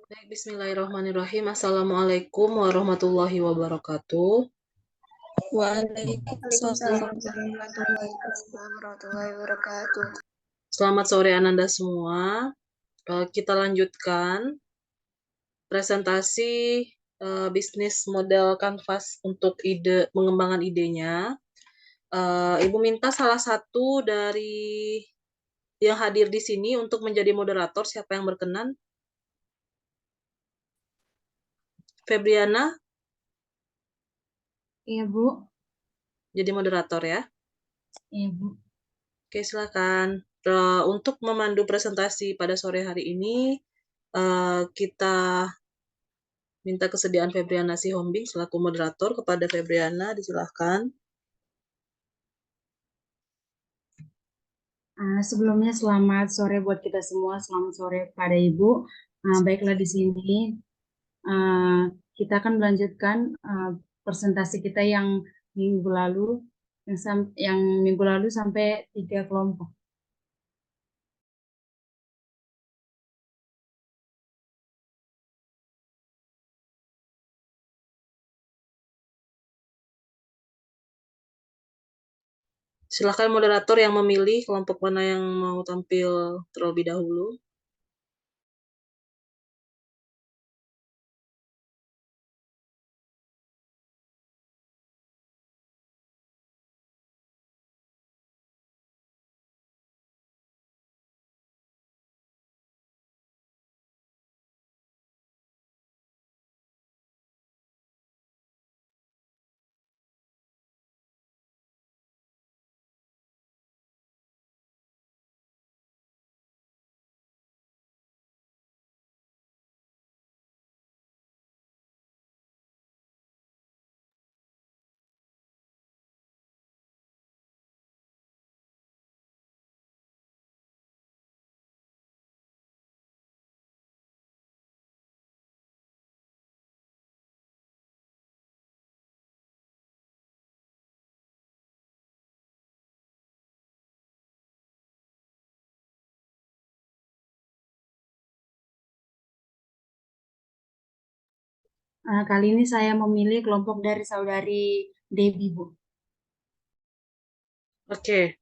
Baik, bismillahirrahmanirrahim. Assalamualaikum warahmatullahi wabarakatuh. Waalaikumsalam warahmatullahi wabarakatuh. Selamat sore Ananda semua. Kita lanjutkan presentasi bisnis model Canvas untuk mengembangkan idenya. Ibu minta salah satu dari yang hadir di sini untuk menjadi moderator. Siapa yang berkenan? Febriana, Iya, Bu. jadi moderator ya. Iya, Bu. Oke, silakan. Untuk memandu presentasi pada sore hari ini, kita minta kesediaan Febriana Sihombing selaku moderator. Kepada Febriana, disilahkan. Sebelumnya selamat sore buat kita semua. Selamat sore pada Ibu. Baiklah di sini kita akan melanjutkan presentasi kita yang minggu lalu, yang minggu lalu sampai 3 kelompok. Silakan moderator yang memilih kelompok mana yang mau tampil terlebih dahulu. Kali ini saya memilih kelompok dari saudari Debbie, Bu. Oke.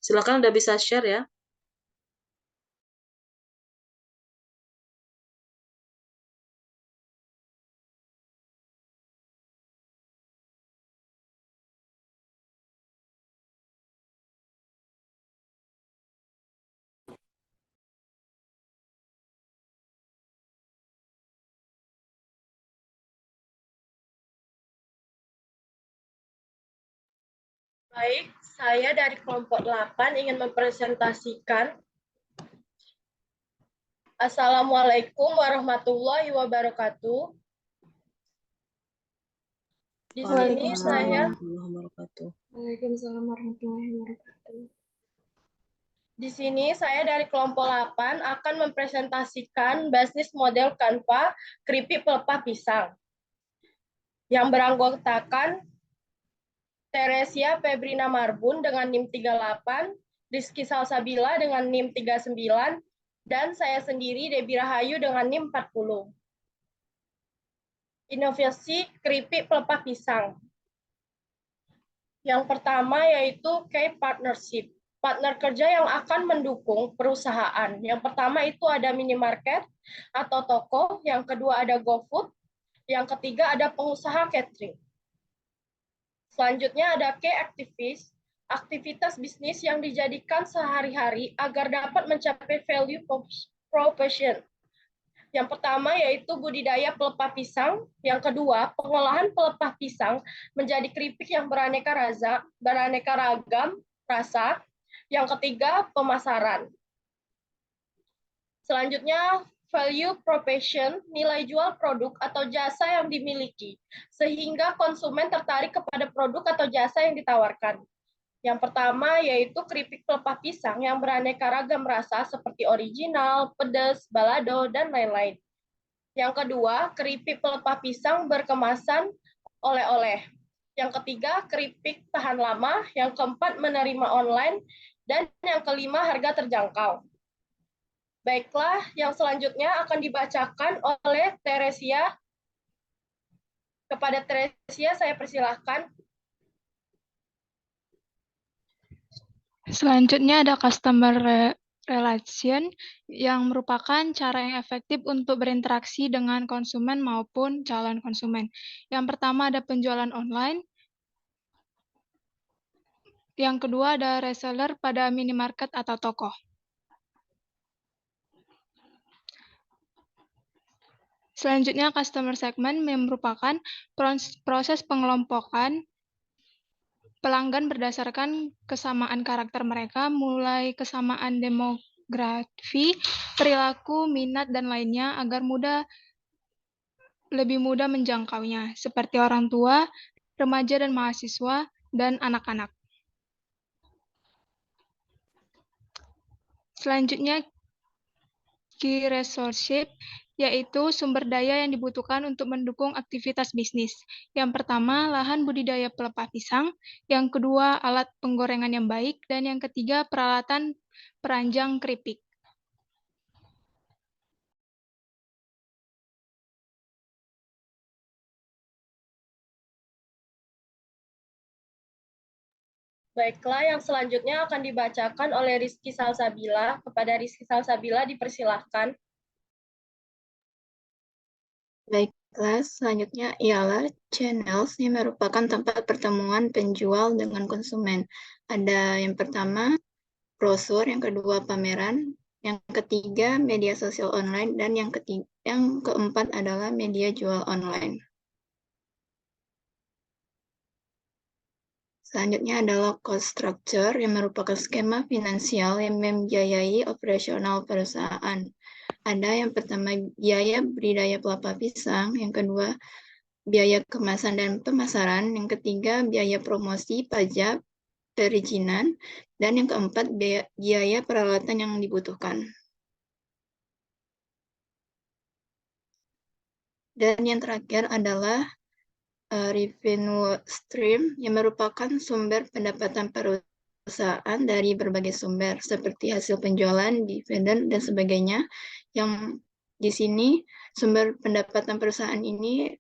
Silakan udah bisa share ya. Baik, saya dari kelompok 8 ingin mempresentasikan. Assalamualaikum warahmatullahi wabarakatuh. Di sini saya Waalaikumsalam warahmatullahi wabarakatuh. Di sini saya dari kelompok 8 akan mempresentasikan bisnis model Canva keripik pelepah pisang yang beranggotakan Teresia Febrina Marbun dengan NIM 38, Rizky Salsabila dengan NIM 39, dan saya sendiri Debbie Rahayu dengan NIM 40. Inovasi keripik pelepah pisang. Yang pertama yaitu K-Partnership, partner kerja yang akan mendukung perusahaan. Yang pertama itu ada minimarket atau toko, yang kedua ada GoFood, yang ketiga ada pengusaha catering. Selanjutnya ada K-Activist, aktivitas bisnis yang dijadikan sehari-hari agar dapat mencapai value proposition. Yang pertama yaitu budidaya pelepah pisang, yang kedua pengolahan pelepah pisang menjadi keripik yang beraneka ragam rasa, yang ketiga pemasaran. Selanjutnya value proposition, nilai jual produk atau jasa yang dimiliki, sehingga konsumen tertarik kepada produk atau jasa yang ditawarkan. Yang pertama yaitu keripik pelepah pisang yang beraneka ragam rasa seperti original, pedas, balado, dan lain-lain. Yang kedua, keripik pelepah pisang berkemasan oleh-oleh. Yang ketiga, keripik tahan lama. Yang keempat, menerima online. Dan yang kelima, harga terjangkau. Baiklah, yang selanjutnya akan dibacakan oleh Teresia. Kepada Teresia, saya persilahkan. Selanjutnya ada customer relation yang merupakan cara yang efektif untuk berinteraksi dengan konsumen maupun calon konsumen. Yang pertama ada penjualan online. Yang kedua ada reseller pada minimarket atau toko. Selanjutnya customer segment merupakan proses pengelompokan pelanggan berdasarkan kesamaan karakter mereka, mulai kesamaan demografi, perilaku, minat, dan lainnya agar lebih mudah menjangkaunya, seperti orang tua, remaja dan mahasiswa, dan anak-anak. Selanjutnya, key resource, yaitu sumber daya yang dibutuhkan untuk mendukung aktivitas bisnis. Yang pertama, lahan budidaya pelepah pisang. Yang kedua, alat penggorengan yang baik. Dan yang ketiga, peralatan peranjang keripik. Baiklah, yang selanjutnya akan dibacakan oleh Rizky Salsabila. Kepada Rizky Salsabila dipersilahkan. Baiklah, selanjutnya ialah channels yang merupakan tempat pertemuan penjual dengan konsumen. Ada yang pertama, brosur, yang kedua pameran, yang ketiga media sosial online, dan yang keempat adalah media jual online. Selanjutnya adalah cost structure yang merupakan skema finansial yang membiayai operasional perusahaan. Ada yang pertama biaya budidaya pelepah pisang, yang kedua biaya kemasan dan pemasaran, yang ketiga biaya promosi, pajak, perizinan, dan yang keempat biaya peralatan yang dibutuhkan. Dan yang terakhir adalah revenue stream yang merupakan sumber pendapatan perusahaan dari berbagai sumber seperti hasil penjualan, dividen, dan sebagainya. Yang di sini sumber pendapatan perusahaan ini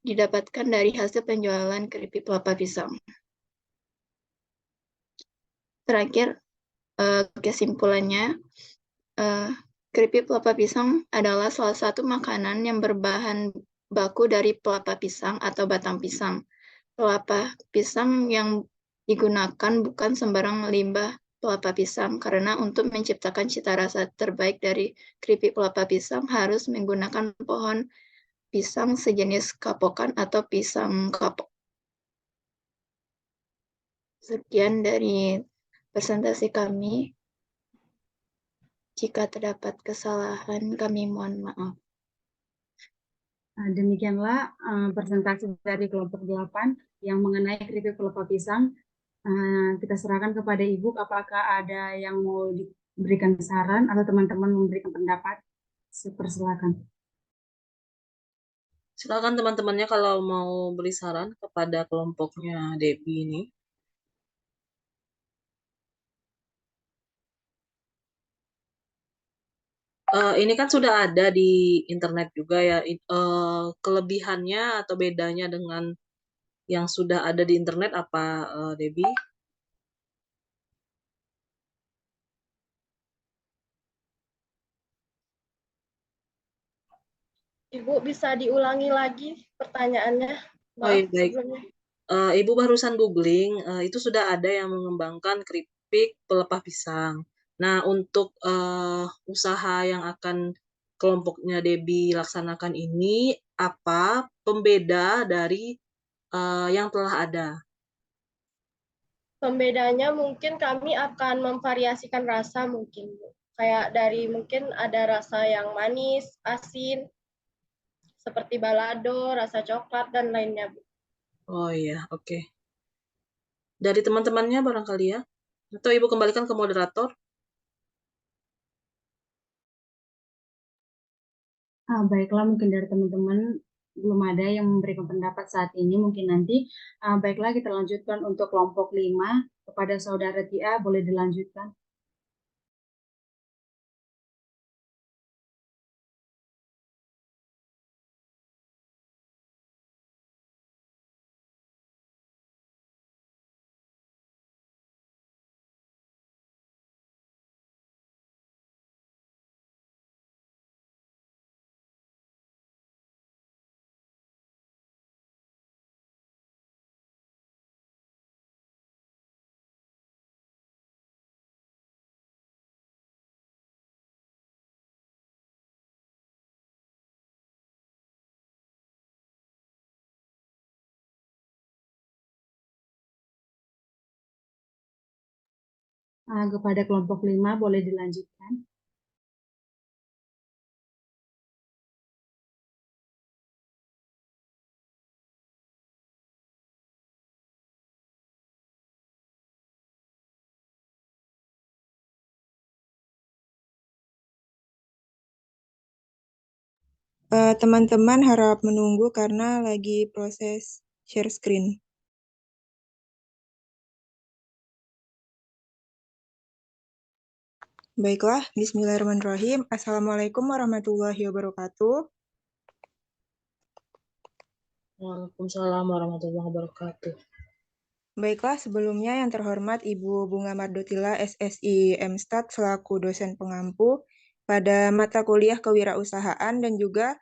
didapatkan dari hasil penjualan keripik pelepah pisang. Terakhir, kesimpulannya, keripik pelepah pisang adalah salah satu makanan yang berbahan baku dari pelepah pisang atau batang pisang. Pelepah pisang yang digunakan bukan sembarang limbah pelepah pisang, karena untuk menciptakan cita rasa terbaik dari keripik pelepah pisang harus menggunakan pohon pisang sejenis kapokan atau pisang kapok. Sekian dari presentasi kami. Jika terdapat kesalahan, kami mohon maaf. Demikianlah presentasi dari kelompok 8 yang mengenai keripik pelepah pisang. Kita serahkan kepada Ibu, apakah ada yang mau diberikan saran atau teman-teman memberikan pendapat? Silakan. Silakan teman-temannya kalau mau beri saran kepada kelompoknya Debbie ini. Ini kan sudah ada di internet juga ya. Kelebihannya atau bedanya dengan yang sudah ada di internet apa, Debbie? Ibu bisa diulangi lagi pertanyaannya? Oh iya, baik. Ibu barusan googling, itu sudah ada yang mengembangkan keripik pelepah pisang. Nah, untuk usaha yang akan kelompoknya Debbie laksanakan ini, apa pembeda dari yang telah ada? Pembedanya mungkin kami akan memvariasikan rasa mungkin, Bu. Kayak dari mungkin ada rasa yang manis, asin, seperti balado, rasa coklat, dan lainnya, Bu. Oh iya, oke. Dari teman-temannya barangkali ya? Atau Ibu kembalikan ke moderator? Baiklah, mungkin dari teman-teman belum ada yang memberikan pendapat saat ini. Mungkin nanti. Baiklah, kita lanjutkan untuk kelompok 5. Kepada Saudara Tia, boleh dilanjutkan. Kepada kelompok 5, boleh dilanjutkan. Teman-teman harap menunggu karena lagi proses share screen. Baiklah, bismillahirrahmanirrahim. Assalamualaikum warahmatullahi wabarakatuh. Waalaikumsalam warahmatullahi wabarakatuh. Baiklah, sebelumnya yang terhormat Ibu Bunga Mardotila SSI MStat selaku dosen pengampu pada mata kuliah kewirausahaan dan juga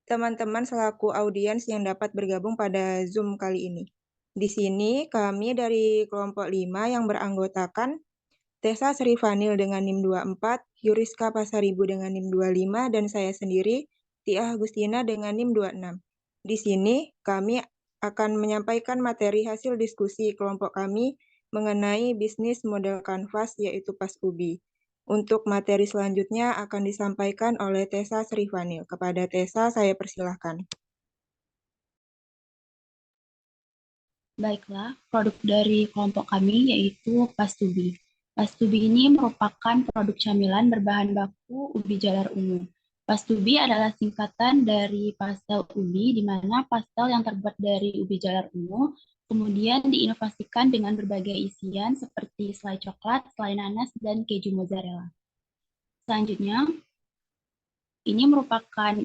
teman-teman selaku audiens yang dapat bergabung pada Zoom kali ini. Di sini kami dari kelompok 5 yang beranggotakan Tessa Srifanil dengan NIM 24, Yuriska Pasaribu dengan NIM 25, dan saya sendiri, Tia Agustina dengan NIM 26. Di sini kami akan menyampaikan materi hasil diskusi kelompok kami mengenai bisnis model kanvas yaitu PAS-UBI. Untuk materi selanjutnya akan disampaikan oleh Tessa Srifanil. Kepada Tessa, saya persilahkan. Baiklah, produk dari kelompok kami yaitu PAS-UBI. PAS-UBI ini merupakan produk camilan berbahan baku ubi jalar ungu. PAS-UBI adalah singkatan dari pastel ubi, di mana pastel yang terbuat dari ubi jalar ungu kemudian diinovasikan dengan berbagai isian seperti selai coklat, selai nanas, dan keju mozzarella. Selanjutnya, ini merupakan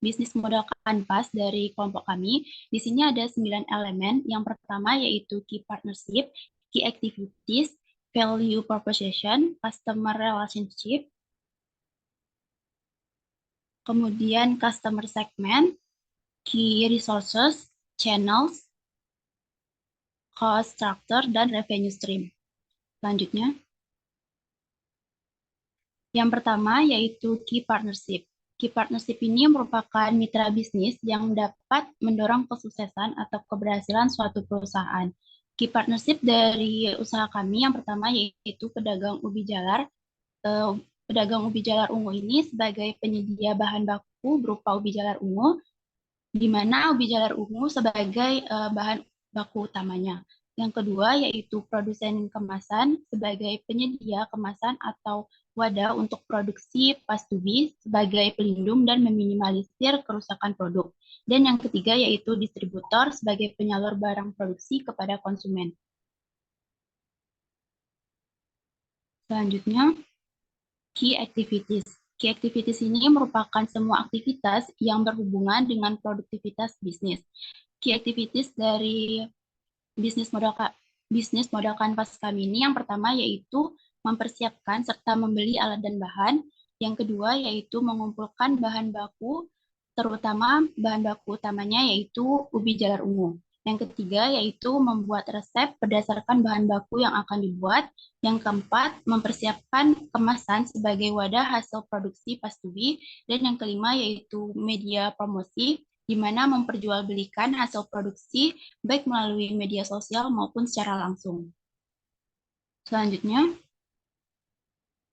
bisnis model kanvas dari kelompok kami. Di sini ada 9 elemen. Yang pertama yaitu key partnership, key activities, value proposition, customer relationship, kemudian customer segment, key resources, channels, cost structure, dan revenue stream. Selanjutnya, yang pertama yaitu key partnership. Key partnership ini merupakan mitra bisnis yang dapat mendorong kesuksesan atau keberhasilan suatu perusahaan. Key partnership dari usaha kami yang pertama yaitu pedagang ubi jalar. Pedagang ubi jalar ungu ini sebagai penyedia bahan baku berupa ubi jalar ungu, di mana ubi jalar ungu sebagai bahan baku utamanya. Yang kedua yaitu produsen kemasan sebagai penyedia kemasan atau wadah untuk produksi PAS-UBI sebagai pelindung dan meminimalisir kerusakan produk. Dan yang ketiga yaitu distributor sebagai penyalur barang produksi kepada konsumen. Selanjutnya, key activities. Key activities ini merupakan semua aktivitas yang berhubungan dengan produktivitas bisnis. Key activities dari bisnis modal kanvas kami ini yang pertama yaitu mempersiapkan serta membeli alat dan bahan. Yang kedua yaitu mengumpulkan bahan baku, terutama bahan baku utamanya yaitu ubi jalar ungu. Yang ketiga yaitu membuat resep berdasarkan bahan baku yang akan dibuat. Yang keempat, mempersiapkan kemasan sebagai wadah hasil produksi PAS-UBI. Dan yang kelima yaitu media promosi, di mana memperjualbelikan hasil produksi baik melalui media sosial maupun secara langsung. Selanjutnya,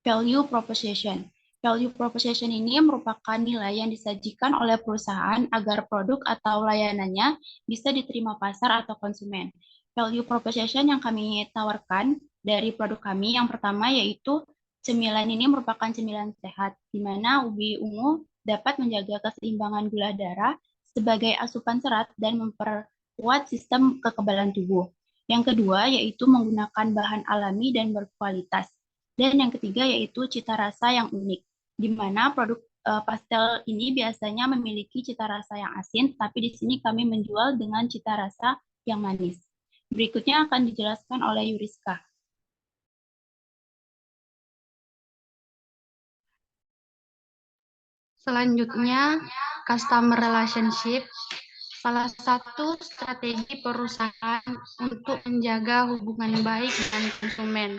value proposition. Value proposition ini merupakan nilai yang disajikan oleh perusahaan agar produk atau layanannya bisa diterima pasar atau konsumen. Value proposition yang kami tawarkan dari produk kami yang pertama yaitu cemilan ini merupakan cemilan sehat, di mana ubi ungu dapat menjaga keseimbangan gula darah sebagai asupan serat dan memperkuat sistem kekebalan tubuh. Yang kedua yaitu menggunakan bahan alami dan berkualitas. Dan yang ketiga yaitu cita rasa yang unik, di mana produk pastel ini biasanya memiliki cita rasa yang asin, tapi di sini kami menjual dengan cita rasa yang manis. Berikutnya akan dijelaskan oleh Yuriska. Selanjutnya, customer relationship, salah satu strategi perusahaan untuk menjaga hubungan baik dengan konsumen.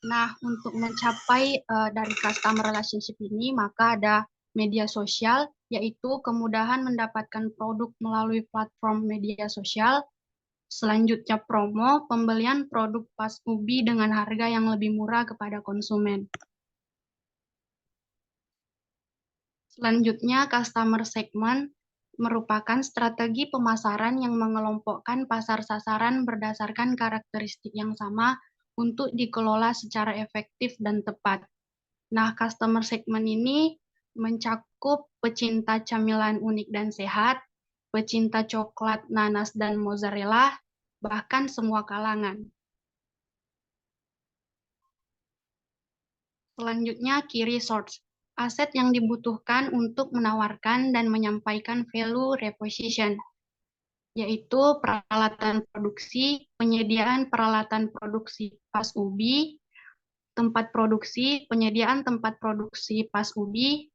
Nah, untuk mencapai dari customer relationship ini, maka ada media sosial, yaitu kemudahan mendapatkan produk melalui platform media sosial. Selanjutnya promo, pembelian produk pas ubi dengan harga yang lebih murah kepada konsumen. Selanjutnya, customer segment merupakan strategi pemasaran yang mengelompokkan pasar sasaran berdasarkan karakteristik yang sama untuk dikelola secara efektif dan tepat. Nah, customer segment ini mencakup pecinta camilan unik dan sehat, pecinta coklat, nanas, dan mozzarella, bahkan semua kalangan. Selanjutnya, key resource, aset yang dibutuhkan untuk menawarkan dan menyampaikan value reposition, yaitu peralatan produksi, penyediaan peralatan produksi pas ubi, tempat produksi, penyediaan tempat produksi pas ubi,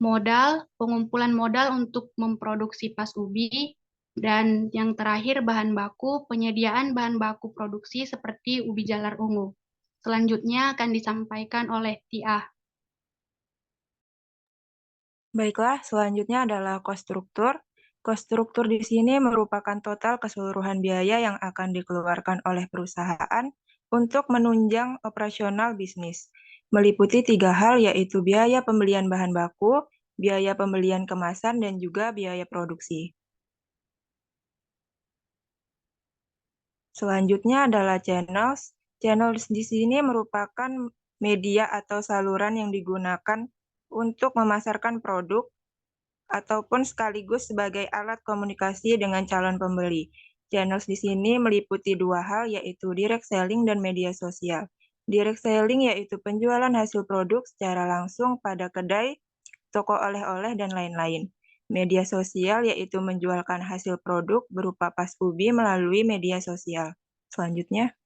modal, pengumpulan modal untuk memproduksi pas ubi, dan yang terakhir bahan baku, penyediaan bahan baku produksi seperti ubi jalar ungu. Selanjutnya akan disampaikan oleh Tia. Baiklah, selanjutnya adalah cost struktur. Cost struktur di sini merupakan total keseluruhan biaya yang akan dikeluarkan oleh perusahaan untuk menunjang operasional bisnis. Meliputi 3 hal yaitu biaya pembelian bahan baku, biaya pembelian kemasan, dan juga biaya produksi. Selanjutnya adalah channels. Channels di sini merupakan media atau saluran yang digunakan untuk memasarkan produk ataupun sekaligus sebagai alat komunikasi dengan calon pembeli. Channels di sini meliputi 2 hal, yaitu direct selling dan media sosial. Direct selling yaitu penjualan hasil produk secara langsung pada kedai, toko oleh-oleh, dan lain-lain. Media sosial yaitu menjualkan hasil produk berupa pas ubi melalui media sosial. Selanjutnya,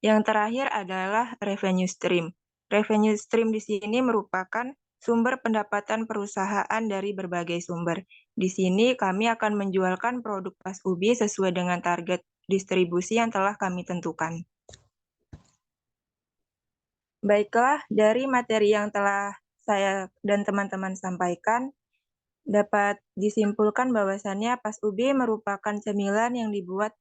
yang terakhir adalah revenue stream. Revenue stream di sini merupakan sumber pendapatan perusahaan dari berbagai sumber. Di sini kami akan menjualkan produk pas ubi sesuai dengan target distribusi yang telah kami tentukan. Baiklah, dari materi yang telah saya dan teman-teman sampaikan, dapat disimpulkan bahwasannya pas ubi merupakan cemilan yang dibuat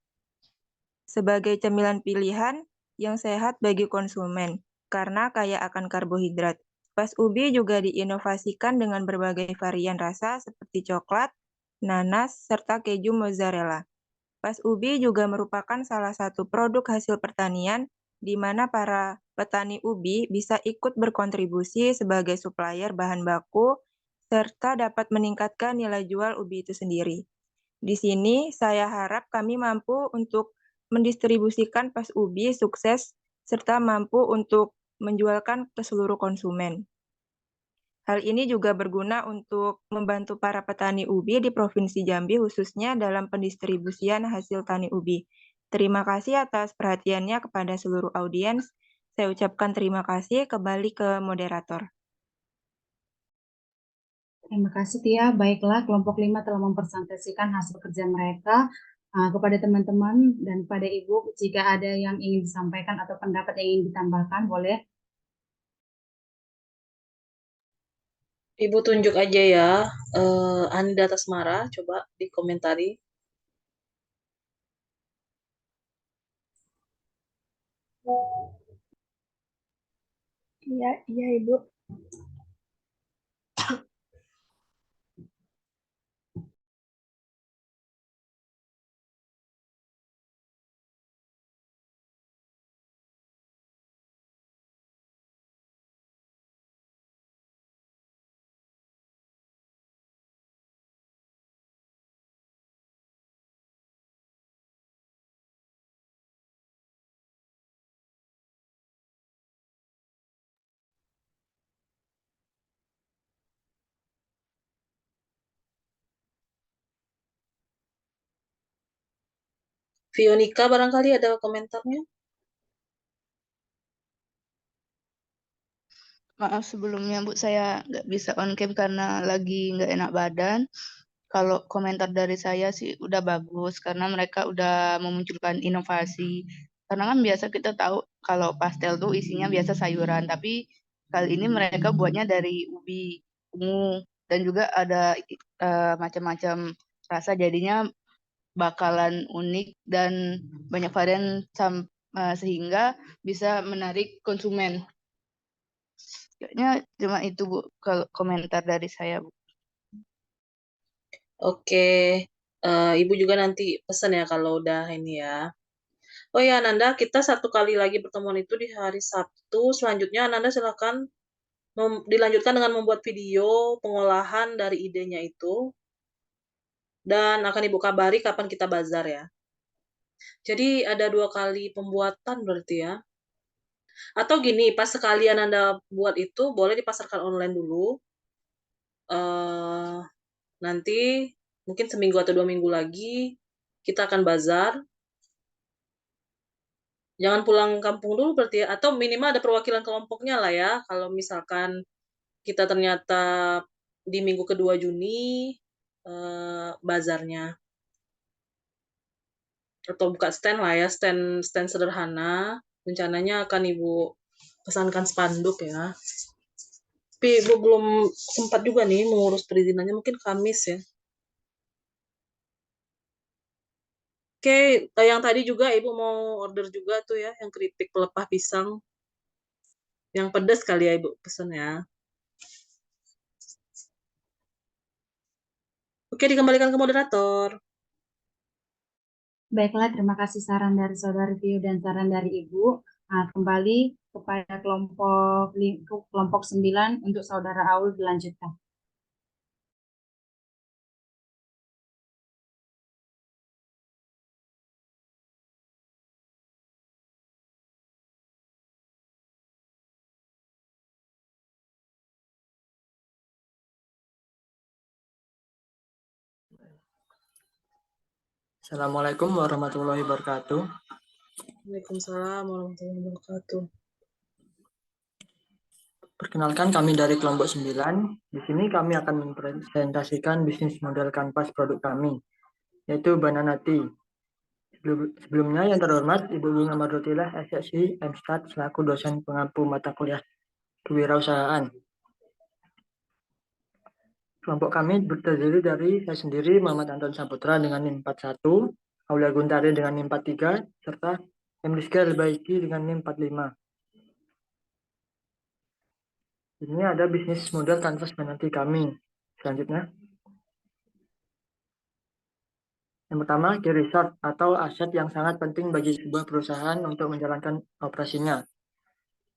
sebagai cemilan pilihan yang sehat bagi konsumen karena kaya akan karbohidrat. Pas ubi juga diinovasikan dengan berbagai varian rasa seperti coklat, nanas, serta keju mozzarella. Pas ubi juga merupakan salah satu produk hasil pertanian di mana para petani ubi bisa ikut berkontribusi sebagai supplier bahan baku serta dapat meningkatkan nilai jual ubi itu sendiri. Di sini saya harap kami mampu untuk mendistribusikan pas ubi sukses serta mampu untuk menjualkan ke seluruh konsumen. Hal ini juga berguna untuk membantu para petani ubi di Provinsi Jambi khususnya dalam pendistribusian hasil tani ubi. Terima kasih atas perhatiannya kepada seluruh audiens. Saya ucapkan terima kasih, kembali ke moderator. Terima kasih Tia. Baiklah, kelompok 5 telah mempresentasikan hasil kerja mereka kepada teman-teman dan pada Ibu. Jika ada yang ingin disampaikan atau pendapat yang ingin ditambahkan, boleh. Ibu tunjuk aja ya, Anida Tasmara, coba dikomentari. Iya, iya Ibu. Fionika barangkali ada komentarnya? Maaf sebelumnya Bu, saya nggak bisa on cam karena lagi nggak enak badan. Kalau komentar dari saya sih udah bagus karena mereka udah memunculkan inovasi. Karena kan biasa kita tahu kalau pastel tuh isinya biasa sayuran, tapi kali ini mereka buatnya dari ubi ungu dan juga ada macam-macam rasa, jadinya bakalan unik dan banyak varian sehingga bisa menarik konsumen. Kayaknya cuma itu Bu, kalau komentar dari saya Bu. Oke, Ibu juga nanti pesan ya kalau udah ini ya. Oh ya Ananda, kita satu kali lagi pertemuan itu di hari Sabtu. Selanjutnya Ananda silakan dilanjutkan dengan membuat video pengolahan dari idenya itu. Dan akan Ibu kabari kapan kita bazar ya. Jadi ada 2 kali pembuatan berarti ya. Atau gini, pas sekalian Anda buat itu boleh dipasarkan online dulu. Nanti mungkin seminggu atau 2 minggu lagi kita akan bazar. Jangan pulang kampung dulu berarti ya, atau minimal ada perwakilan kelompoknya lah ya. Kalau misalkan kita ternyata di minggu kedua Juni bazarnya. Atau buka stand lah ya, stand sederhana. Rencananya akan Ibu pesankan spanduk ya. Tapi Ibu belum sempat juga nih mengurus perizinannya, mungkin Kamis ya. Oke, yang tadi juga Ibu mau order juga tuh ya, yang keripik pelepah pisang. Yang pedas kali ya Ibu pesen ya. Oke, dikembalikan ke moderator. Baiklah, terima kasih saran dari Saudari Vio dan saran dari Ibu. Kembali kepada kelompok 9 untuk Saudara Aul dilanjutkan. Assalamualaikum warahmatullahi wabarakatuh. Waalaikumsalam warahmatullahi wabarakatuh. Perkenalkan, kami dari kelompok 9. Di sini kami akan mempresentasikan bisnis model kanvas produk kami, yaitu Banana Tea. Sebelumnya yang terhormat Ibu Bunga Mardotilah, SSI MStat selaku dosen pengampu mata kuliah kewirausahaan. Kelompok kami terdiri dari saya sendiri, Muhammad Anton Saputra dengan NIM 41, Aulia Guntari dengan NIM 43, serta Rizky Albaiki dengan NIM 45. Ini ada bisnis model kanvas nanti kami. Selanjutnya, yang pertama, key result atau aset yang sangat penting bagi sebuah perusahaan untuk menjalankan operasinya.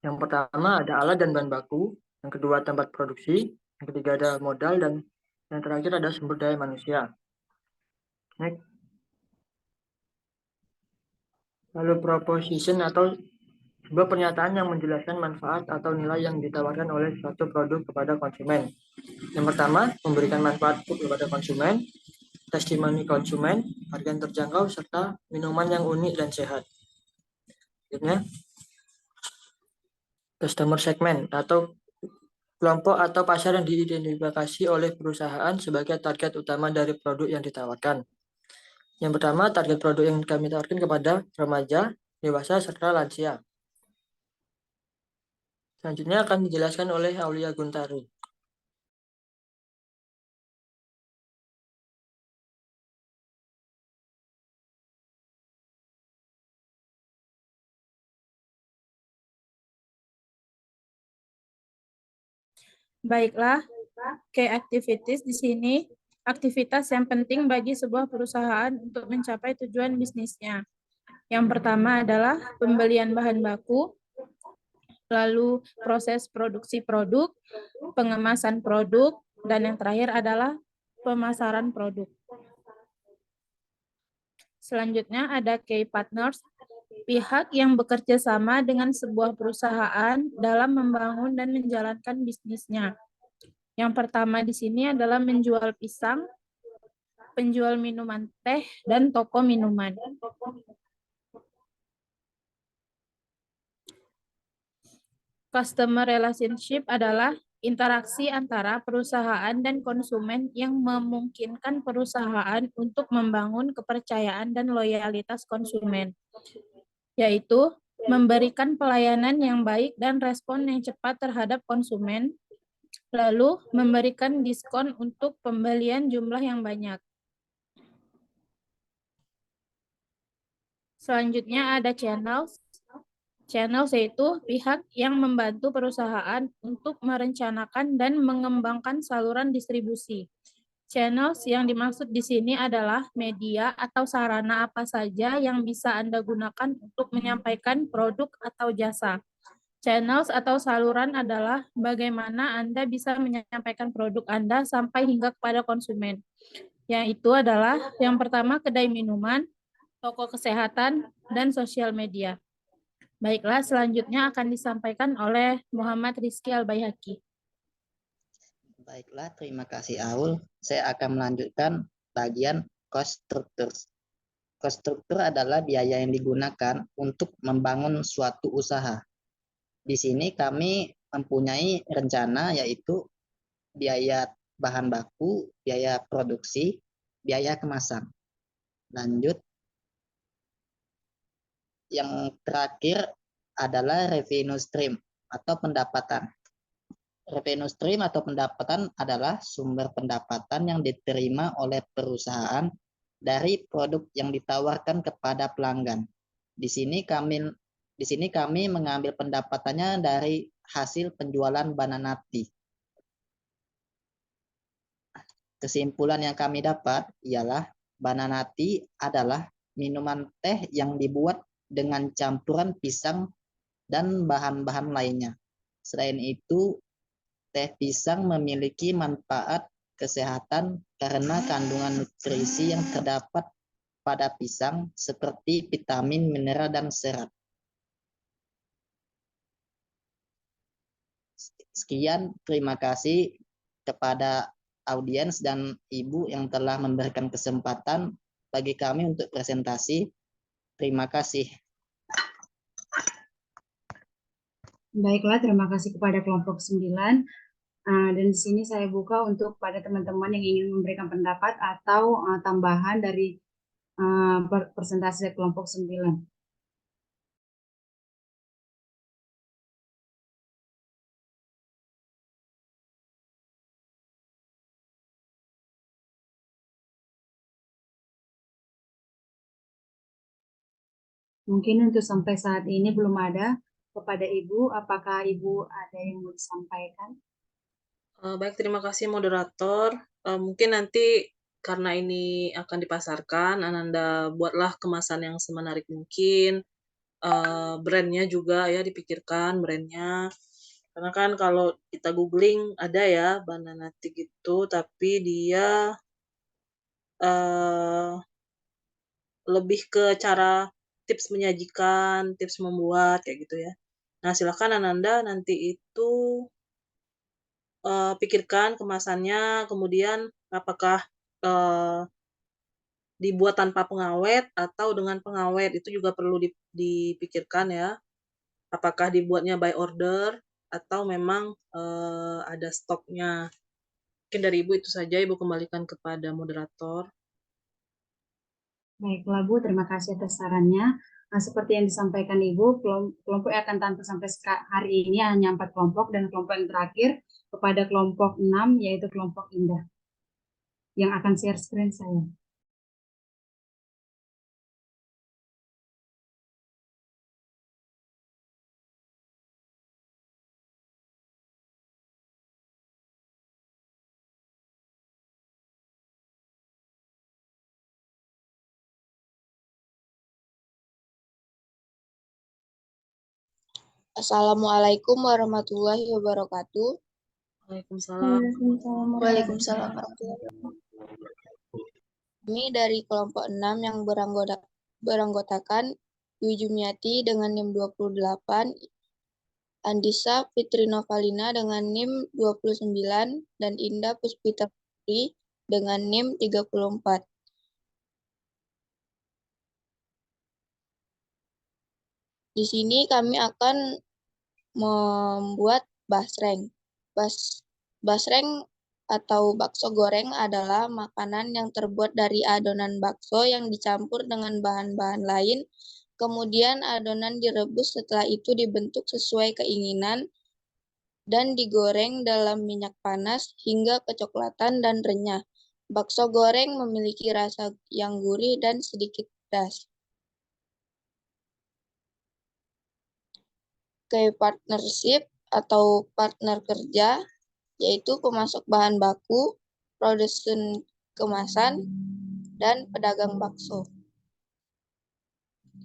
Yang pertama ada alat dan bahan baku, yang kedua tempat produksi, yang ketiga ada modal, dan yang terakhir ada sumber daya manusia. Next. Lalu proposition atau sebuah pernyataan yang menjelaskan manfaat atau nilai yang ditawarkan oleh suatu produk kepada konsumen. Yang pertama, memberikan manfaat kepada konsumen, testimoni konsumen, harga yang terjangkau, serta minuman yang unik dan sehat. Selanjutnya, customer segment atau kelompok atau pasar yang diidentifikasi oleh perusahaan sebagai target utama dari produk yang ditawarkan. Yang pertama, target produk yang kami tawarkan kepada remaja, dewasa, serta lansia. Selanjutnya akan dijelaskan oleh Aulia Guntari. Baiklah, key activities di sini aktivitas yang penting bagi sebuah perusahaan untuk mencapai tujuan bisnisnya. Yang pertama adalah pembelian bahan baku, lalu proses produksi produk, pengemasan produk, dan yang terakhir adalah pemasaran produk. Selanjutnya ada key partners, pihak yang bekerja sama dengan sebuah perusahaan dalam membangun dan menjalankan bisnisnya. Yang pertama di sini adalah menjual pisang, penjual minuman teh, dan toko minuman. Customer relationship adalah interaksi antara perusahaan dan konsumen yang memungkinkan perusahaan untuk membangun kepercayaan dan loyalitas konsumen, yaitu memberikan pelayanan yang baik dan respon yang cepat terhadap konsumen, lalu memberikan diskon untuk pembelian jumlah yang banyak. Selanjutnya ada channels. Channels yaitu pihak yang membantu perusahaan untuk merencanakan dan mengembangkan saluran distribusi. Channels yang dimaksud di sini adalah media atau sarana apa saja yang bisa Anda gunakan untuk menyampaikan produk atau jasa. Channels atau saluran adalah bagaimana Anda bisa menyampaikan produk Anda sampai hingga kepada konsumen. Yang itu adalah yang pertama kedai minuman, toko kesehatan, dan sosial media. Baiklah, selanjutnya akan disampaikan oleh Muhammad Rizky Al-Baihaqi. Baiklah, terima kasih Aul. Saya akan melanjutkan bagian cost structure. Cost structure adalah biaya yang digunakan untuk membangun suatu usaha. Di sini kami mempunyai rencana yaitu biaya bahan baku, biaya produksi, biaya kemasan. Lanjut. Yang terakhir adalah revenue stream atau pendapatan. Revenue stream atau pendapatan adalah sumber pendapatan yang diterima oleh perusahaan dari produk yang ditawarkan kepada pelanggan. Di sini kami mengambil pendapatannya dari hasil penjualan Bananati. Kesimpulan yang kami dapat ialah Bananati adalah minuman teh yang dibuat dengan campuran pisang dan bahan-bahan lainnya. Selain itu, teh pisang memiliki manfaat kesehatan karena kandungan nutrisi yang terdapat pada pisang seperti vitamin, mineral, dan serat. Sekian, terima kasih kepada audiens dan Ibu yang telah memberikan kesempatan bagi kami untuk presentasi. Terima kasih. Baiklah, terima kasih kepada kelompok 9. Dan di sini saya buka untuk pada teman-teman yang ingin memberikan pendapat atau tambahan dari presentasi kelompok 9. Mungkin untuk sampai saat ini belum ada. Kepada Ibu, apakah Ibu ada yang mau disampaikan? Baik, terima kasih moderator. Mungkin nanti karena ini akan dipasarkan, Ananda buatlah kemasan yang semenarik mungkin. Brandnya juga ya dipikirkan brandnya. Karena kan kalau kita googling ada ya Bananati gitu, tapi dia lebih ke cara tips menyajikan, tips membuat kayak gitu ya. Nah, silakan Ananda nanti itu pikirkan kemasannya, kemudian apakah dibuat tanpa pengawet atau dengan pengawet, itu juga perlu dipikirkan ya. Apakah dibuatnya by order atau memang ada stoknya. Mungkin dari Ibu itu saja, Ibu kembalikan kepada moderator. Baiklah Bu, terima kasih atas sarannya. Nah, seperti yang disampaikan Ibu, kelompok yang akan tampil sampai hari ini hanya 4 kelompok, dan kelompok yang terakhir kepada kelompok 6, yaitu kelompok Indah, yang akan share screen saya. Assalamualaikum warahmatullahi wabarakatuh. Waalaikumsalam. Waalaikumsalam warahmatullahi wabarakatuh. Kami dari kelompok 6 yang beranggotakan Dwi Jumiati dengan NIM 28, Andisa Fitri Novalina dengan NIM 29, dan Indah Puspita Putri dengan NIM 34. Di sini kami akan membuat basreng. Basreng atau bakso goreng adalah makanan yang terbuat dari adonan bakso yang dicampur dengan bahan-bahan lain. Kemudian adonan direbus, setelah itu dibentuk sesuai keinginan dan digoreng dalam minyak panas hingga kecoklatan dan renyah. Bakso goreng memiliki rasa yang gurih dan sedikit pedas. Kayak partnership atau partner kerja, yaitu pemasok bahan baku, produsen kemasan, dan pedagang bakso.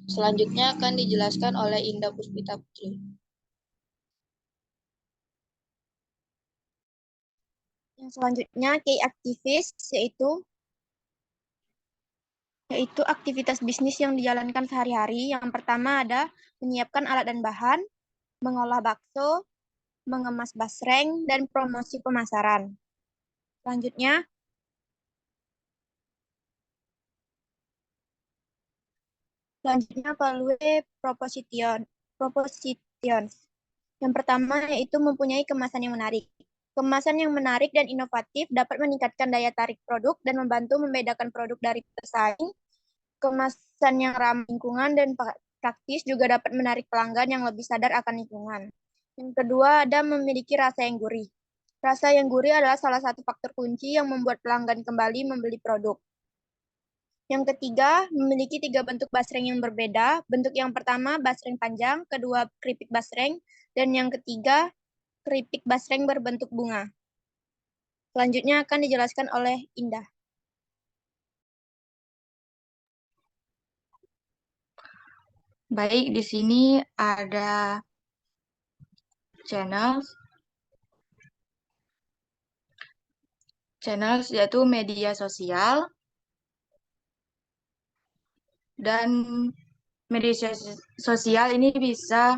Selanjutnya akan dijelaskan oleh Indah Puspita Putri. Yang selanjutnya key activist, yaitu aktivitas bisnis yang dijalankan sehari-hari. Yang pertama ada menyiapkan alat dan bahan, mengolah bakso, mengemas basreng, dan promosi pemasaran. Selanjutnya, value propositions. Yang pertama yaitu mempunyai kemasan yang menarik. Kemasan yang menarik dan inovatif dapat meningkatkan daya tarik produk dan membantu membedakan produk dari pesaing. Kemasan yang ramah lingkungan dan praktis juga dapat menarik pelanggan yang lebih sadar akan lingkungan. Yang kedua ada memiliki rasa yang gurih. Rasa yang gurih adalah salah satu faktor kunci yang membuat pelanggan kembali membeli produk. Yang ketiga, memiliki 3 bentuk basreng yang berbeda. Bentuk yang pertama, basreng panjang, kedua, keripik basreng, dan yang ketiga, keripik basreng berbentuk bunga. Selanjutnya akan dijelaskan oleh Indah. Baik, di sini ada channels yaitu media sosial, dan media sosial ini bisa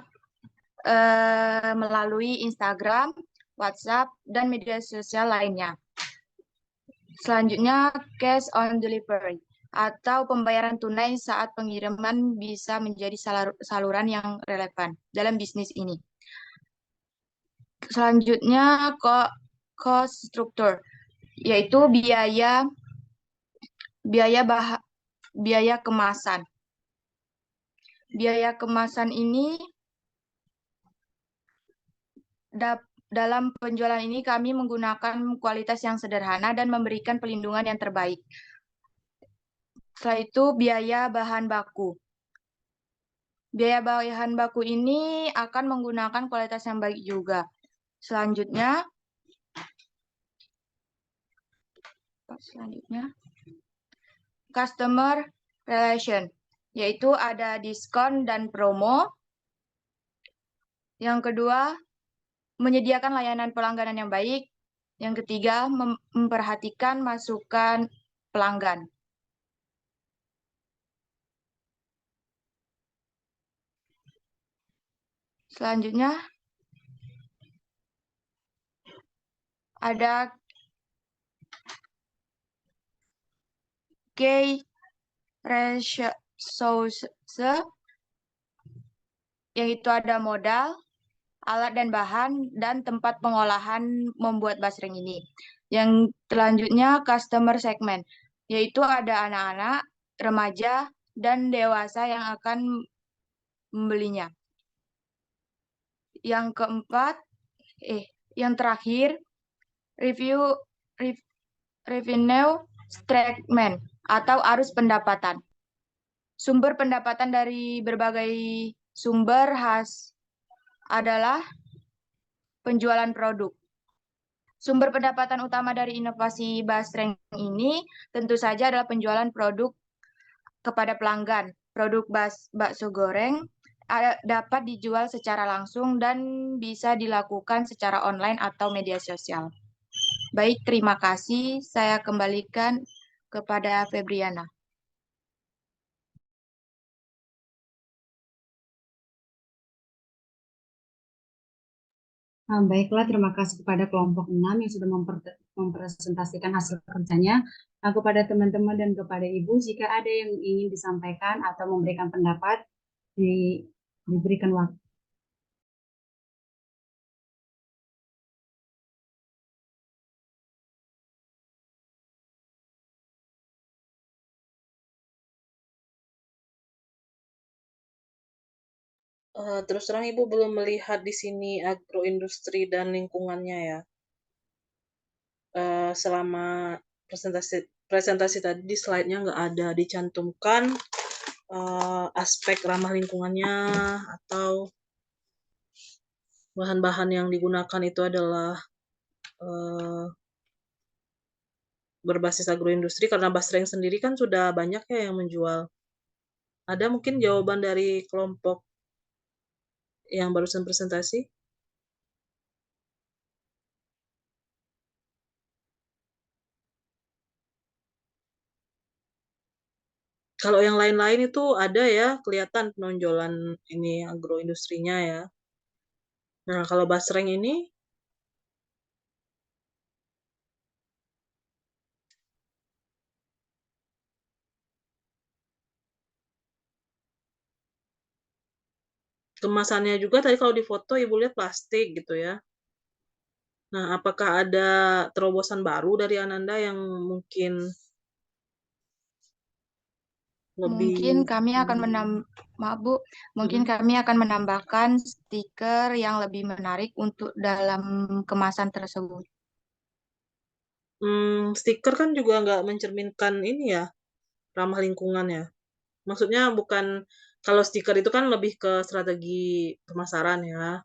melalui Instagram, WhatsApp, dan media sosial lainnya. Selanjutnya, cash on delivery atau pembayaran tunai saat pengiriman bisa menjadi saluran yang relevan dalam bisnis ini. Selanjutnya, cost structure, yaitu biaya kemasan. Biaya kemasan ini dalam penjualan ini kami menggunakan kualitas yang sederhana dan memberikan pelindungan yang terbaik. Setelah itu biaya bahan baku. Biaya bahan baku ini akan menggunakan kualitas yang baik juga. Selanjutnya customer relation, yaitu ada diskon dan promo. Yang kedua, menyediakan layanan pelangganan yang baik. Yang ketiga, memperhatikan masukan pelanggan. Selanjutnya, ada key resources, yaitu ada modal, alat dan bahan, dan tempat pengolahan membuat basreng ini. Yang selanjutnya, customer segment, yaitu ada anak-anak, remaja, dan dewasa yang akan membelinya. Yang keempat, yang terakhir, revenue statement atau arus pendapatan. Sumber pendapatan dari berbagai sumber khas adalah penjualan produk. Sumber pendapatan utama dari inovasi basreng ini tentu saja adalah penjualan produk kepada pelanggan. Produk bakso goreng dapat dijual secara langsung dan bisa dilakukan secara online atau media sosial. Baik, terima kasih. Saya kembalikan kepada Febriana. Baiklah, terima kasih kepada kelompok 6 yang sudah mempresentasikan hasil kerjanya. Kepada teman-teman dan kepada Ibu, jika ada yang ingin disampaikan atau memberikan pendapat, diberikan waktu. Terus terang Ibu belum melihat di sini agroindustri dan lingkungannya ya. Selama presentasi tadi di slide-nya nggak ada dicantumkan aspek ramah lingkungannya atau bahan-bahan yang digunakan itu adalah berbasis agroindustri, karena Basreng sendiri kan sudah banyak ya yang menjual. Ada mungkin jawaban dari kelompok yang barusan presentasi? Kalau yang lain-lain itu ada ya, kelihatan penonjolan ini agroindustrinya ya. Nah, kalau Basreng ini kemasannya juga tadi kalau di foto Ibu lihat plastik gitu ya. Nah, apakah ada terobosan baru dari Ananda yang mungkin lebih Mungkin kami akan maaf Bu, mungkin kami akan menambahkan stiker yang lebih menarik untuk dalam kemasan tersebut. stiker kan juga nggak mencerminkan ini ya, ramah lingkungan ya. Maksudnya bukan, kalau stiker itu kan lebih ke strategi pemasaran ya.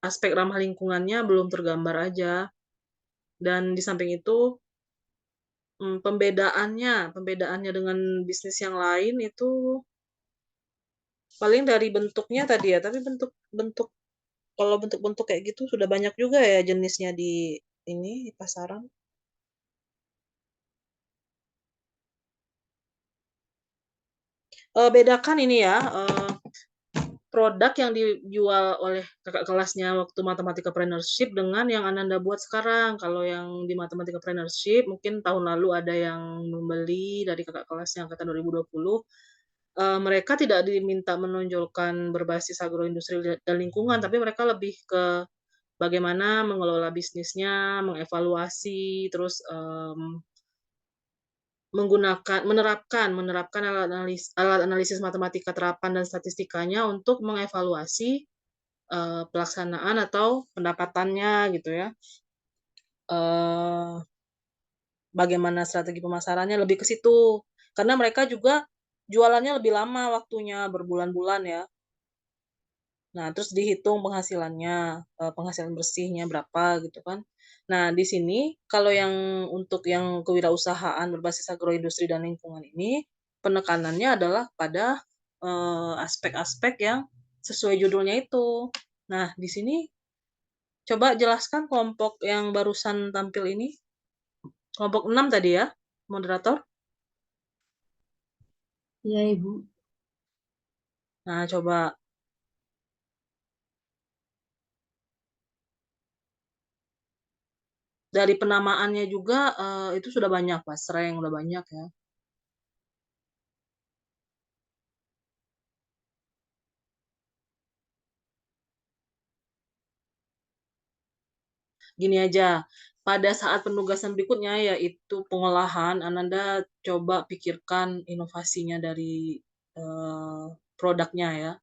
Aspek ramah lingkungannya belum tergambar aja. Dan di samping itu pembedaannya dengan bisnis yang lain itu paling dari bentuknya tadi ya, tapi bentuk kalau bentuk-bentuk kayak gitu sudah banyak juga ya jenisnya di ini di pasaran. Bedakan ini ya, produk yang dijual oleh kakak kelasnya waktu Matematika Partnership dengan yang Ananda buat sekarang. Kalau yang di Matematika Partnership mungkin tahun lalu ada yang membeli dari kakak kelasnya angkatan 2020. Mereka tidak diminta menonjolkan berbasis agroindustri dan lingkungan, tapi mereka lebih ke bagaimana mengelola bisnisnya, mengevaluasi, terus menerapkan alat analisis matematika terapan dan statistikanya untuk mengevaluasi pelaksanaan atau pendapatannya gitu ya. Bagaimana strategi pemasarannya lebih ke situ. Karena mereka juga jualannya lebih lama waktunya, berbulan-bulan ya. Nah, terus dihitung penghasilannya, penghasilan bersihnya berapa gitu kan. Nah, di sini kalau yang untuk yang kewirausahaan berbasis agroindustri dan lingkungan ini, penekanannya adalah pada aspek-aspek yang sesuai judulnya itu. Nah, di sini coba jelaskan kelompok yang barusan tampil ini. Kelompok 6 tadi ya, moderator? Iya, Ibu. Nah, coba dari penamaannya juga itu sudah banyak, Basreng udah banyak ya. Gini aja, pada saat penugasan berikutnya yaitu pengolahan, Ananda coba pikirkan inovasinya dari produknya ya.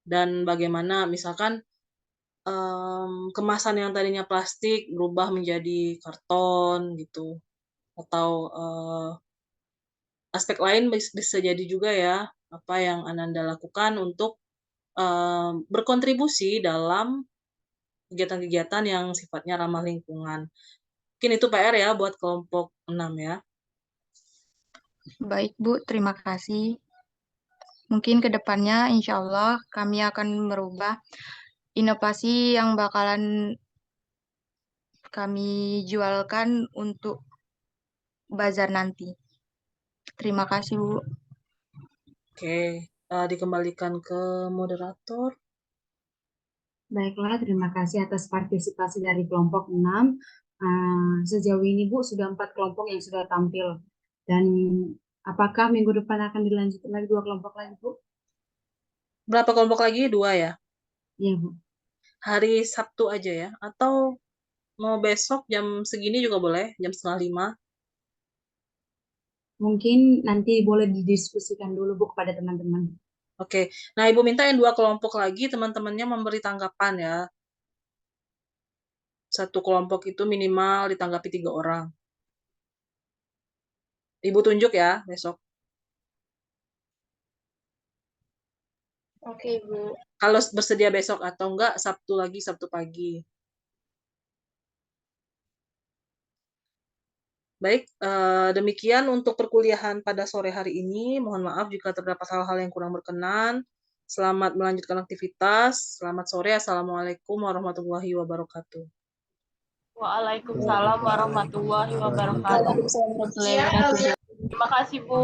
Dan bagaimana misalkan kemasan yang tadinya plastik berubah menjadi karton gitu. Atau aspek lain bisa jadi juga ya, apa yang Ananda lakukan untuk berkontribusi dalam kegiatan-kegiatan yang sifatnya ramah lingkungan. Mungkin itu PR ya buat kelompok 6 ya. Baik Bu, terima kasih. Mungkin ke depannya insya Allah kami akan merubah inovasi yang bakalan kami jualkan untuk bazar nanti. Terima kasih Bu. Oke, dikembalikan ke moderator. Baiklah, terima kasih atas partisipasi dari kelompok 6. Sejauh ini Bu, sudah 4 kelompok yang sudah tampil. Dan apakah minggu depan akan dilanjutkan lagi 2 kelompok lagi, Bu? Berapa kelompok lagi? 2 ya? Iya, Bu. Hari Sabtu aja ya? Atau mau besok jam segini juga boleh? Jam 4:30? Mungkin nanti boleh didiskusikan dulu Bu kepada teman-teman. Oke. Nah, Ibu minta yang 2 kelompok lagi teman-temannya memberi tanggapan ya. Satu kelompok itu minimal ditanggapi 3 orang. Ibu tunjuk ya besok. Oke, Ibu. Kalau bersedia besok atau enggak Sabtu lagi, Sabtu pagi. Baik, demikian untuk perkuliahan pada sore hari ini. Mohon maaf jika terdapat hal-hal yang kurang berkenan. Selamat melanjutkan aktivitas. Selamat sore. Assalamualaikum warahmatullahi wabarakatuh. Waalaikumsalam warahmatullahi wabarakatuh. Waalaikumsalam warahmatullahi wabarakatuh. Terima kasih, Bu.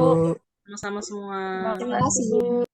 Sama-sama semua. Terima kasih, Bu.